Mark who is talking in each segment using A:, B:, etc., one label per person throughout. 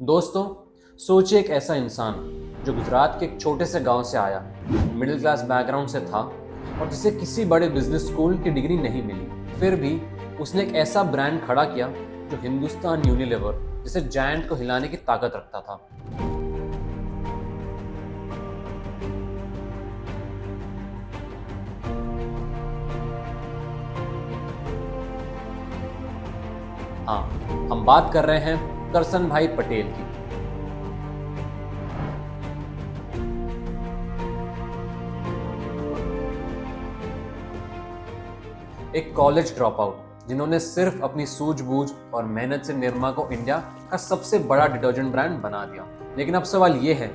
A: दोस्तों, सोचिए एक ऐसा इंसान जो गुजरात के एक छोटे से गांव से आया, मिडिल क्लास बैकग्राउंड से था और जिसे किसी बड़े बिजनेस स्कूल की डिग्री नहीं मिली। फिर भी उसने एक ऐसा ब्रांड खड़ा किया जो हिंदुस्तान यूनिलीवर जैसे जायंट को हिलाने की ताकत रखता था। हाँ, हम बात कर रहे हैं करसन भाई पटेल की। एक कॉलेज ड्रॉप आउट जिन्होंने सिर्फ अपनी सूझबूझ और मेहनत से निरमा को इंडिया का सबसे बड़ा डिटर्जेंट ब्रांड बना दिया। लेकिन अब सवाल ये है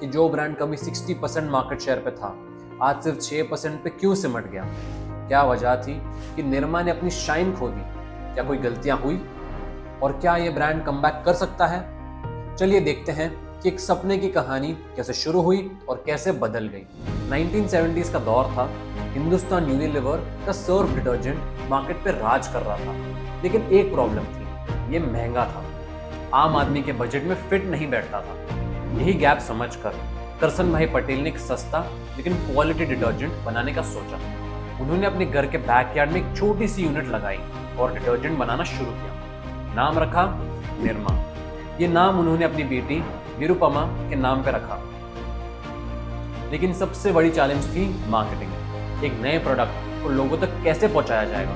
A: कि जो ब्रांड कभी 60% मार्केट शेयर पे था, आज सिर्फ 6% पे क्यों सिमट गया? क्या वजह थी कि निरमा ने अपनी शाइन खो दी? क्या कोई गलतियां हुई? और क्या ये ब्रांड कमबैक कर सकता है? चलिए देखते हैं कि एक सपने की कहानी कैसे शुरू हुई और कैसे बदल गई। 1970s का दौर था। हिंदुस्तान यूनिलीवर का सर्फ डिटर्जेंट मार्केट पे राज कर रहा था। लेकिन एक प्रॉब्लम थी, ये महंगा था, आम आदमी के बजट में फिट नहीं बैठता था। यही गैप समझकर करसन भाई पटेल ने एक सस्ता लेकिन क्वालिटी डिटर्जेंट बनाने का सोचा। उन्होंने अपने घर के बैकयार्ड में एक छोटी सी यूनिट लगाई और डिटर्जेंट बनाना शुरू किया। नाम रखा निरमा। ये नाम उन्होंने अपनी बेटी निरुपमा के नाम पे रखा। लेकिन सबसे बड़ी चैलेंज थी मार्केटिंग। एक नए प्रोडक्ट को लोगों तक कैसे पहुंचाया जाएगा?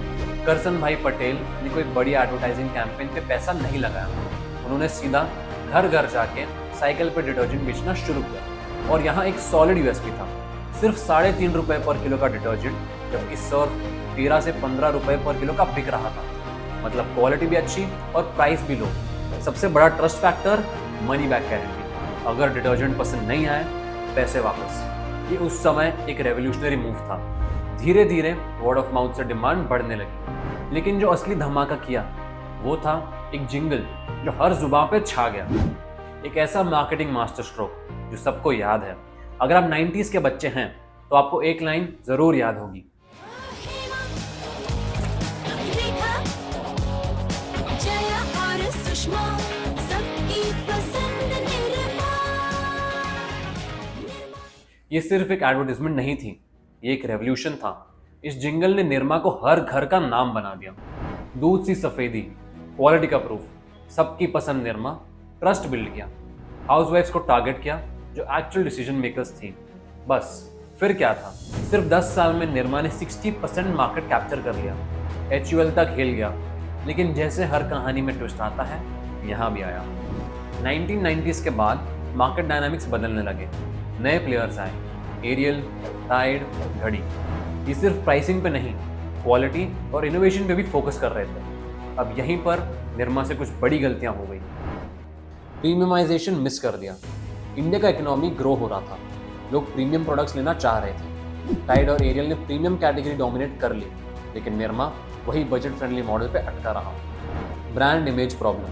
A: करसन भाई पटेल ने कोई बड़ी एडवर्टाइजिंग कैंपेन पे पैसा नहीं लगाया। उन्होंने सीधा घर घर जाके साइकिल पे डिटर्जेंट बेचना शुरू किया। और यहाँ एक सॉलिड यूएसपी था, सिर्फ 3.5 रुपए पर किलो का डिटर्जेंट, जबकि सर्फ 13 से 15 रुपए पर किलो का बिक रहा था। मतलब क्वालिटी भी अच्छी और प्राइस भी लो। सबसे बड़ा trust factor, money back guarantee. अगर डिटर्जेंट पसंद नहीं आए, पैसे वापस। ये उस समय एक रेवोल्यूशनरी मूव था। धीरे धीरे वर्ड ऑफ माउथ से डिमांड बढ़ने लगी। लेकिन जो असली धमाका किया वो था एक जिंगल जो हर जुबान पे छा गया। एक ऐसा मार्केटिंग मास्टर स्ट्रोक जो सबको याद है। अगर आप 90s के बच्चे हैं तो आपको एक लाइन जरूर याद होगी। ये सिर्फ एक एडवर्टाइजमेंट नहीं थी, ये एक रेवोल्यूशन था। इस जिंगल ने निरमा को हर घर का नाम बना दिया। दूध सी सफेदी, क्वालिटी का प्रूफ, सबकी पसंद निरमा, ट्रस्ट बिल्ड किया। हाउसवाइफ्स को टारगेट किया जो एक्चुअल डिसीजन मेकर्स थी। बस फिर क्या था? सिर्फ 10 साल में निरमा ने 60% मार्केट कैप्चर कर लिया। HUL तक हिल गया। लेकिन जैसे हर कहानी में ट्विस्ट आता है, यहाँ भी आया। 1990s के बाद मार्केट डायनामिक्स बदलने लगे। नए प्लेयर्स आए, एरियल, टाइड, घड़ी। ये सिर्फ प्राइसिंग पे नहीं, क्वालिटी और इनोवेशन पे भी फोकस कर रहे थे। अब यहीं पर निरमा से कुछ बड़ी गलतियां हो गई। प्रीमियमाइजेशन मिस कर दिया। इंडिया का इकोनॉमी ग्रो हो रहा था, लोग प्रीमियम प्रोडक्ट्स लेना चाह रहे थे। टाइड और एरियल ने प्रीमियम कैटेगरी डोमिनेट कर ली, लेकिन निरमा वही बजट फ्रेंडली मॉडल पे अटका रहा। Brand image problem.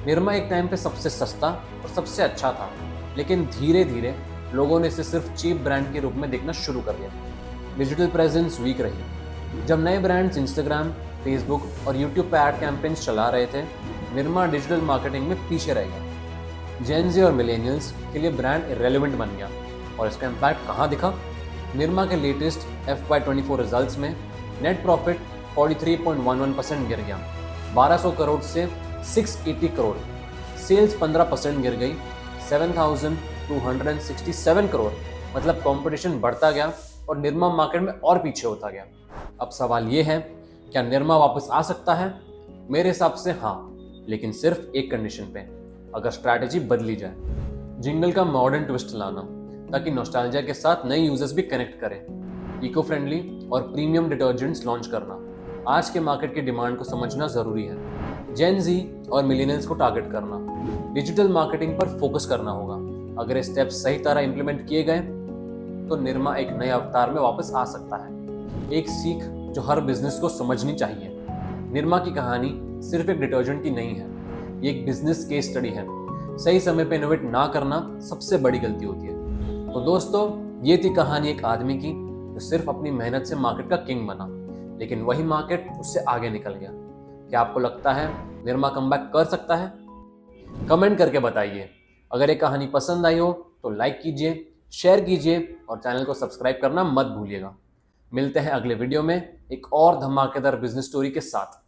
A: निरमा एक टाइम पे सबसे सस्ता और सबसे अच्छा था, लेकिन धीरे धीरे लोगों ने इसे सिर्फ चीप ब्रांड के रूप में देखना शुरू कर दिया। डिजिटल प्रेजेंस वीक रही। जब नए ब्रांड्स इंस्टाग्राम, फेसबुक और यूट्यूब पे एड कैंपेन्स चला रहे थे, निरमा डिजिटल मार्केटिंग में पीछे रह गया। जेन ज़ी और मिलेनियल्स के लिए ब्रांड इरेलेवेंट बन गया। और इसका इम्पैक्ट कहाँ दिखा? निरमा के लेटेस्ट FY24 रिजल्ट्स में नेट प्रॉफिट 43.11% गिर गया, 1200 करोड़ से 680 करोड़। सेल्स 15% गिर गई, 7,267 करोड़। मतलब कंपटीशन बढ़ता गया और निरमा मार्केट में और पीछे होता गया। अब सवाल ये है, क्या निरमा वापस आ सकता है? मेरे हिसाब से हाँ, लेकिन सिर्फ एक कंडीशन पे, अगर स्ट्रैटेजी बदली जाए। जिंगल का मॉडर्न ट्विस्ट लाना, ताकि नॉस्टैल्जिया के साथ नए यूजर्स भी कनेक्ट करें। इको फ्रेंडली और प्रीमियम डिटर्जेंट्स लॉन्च करना। आज के मार्केट की डिमांड को समझना जरूरी है। जेन ज़ी और मिलेनियल्स को टारगेट करना। डिजिटल मार्केटिंग पर फोकस करना होगा। अगर ये स्टेप्स सही तरह इंप्लीमेंट किए गए तो निरमा एक नए अवतार में वापस आ सकता है। एक सीख जो हर बिजनेस को समझनी चाहिए। निरमा की कहानी सिर्फ एक डिटर्जेंट की नहीं है, ये एक बिजनेस केस स्टडी है। सही समय पे इनोवेट ना करना सबसे बड़ी गलती होती है। तो दोस्तों, ये थी कहानी एक आदमी की जो सिर्फ अपनी मेहनत से मार्केट का किंग बना, लेकिन वही मार्केट उससे आगे निकल गया। क्या आपको लगता है निरमा कमबैक कर सकता है? कमेंट करके बताइए। अगर ये कहानी पसंद आई हो तो लाइक कीजिए, शेयर कीजिए और चैनल को सब्सक्राइब करना मत भूलिएगा। मिलते हैं अगले वीडियो में एक और धमाकेदार बिजनेस स्टोरी के साथ।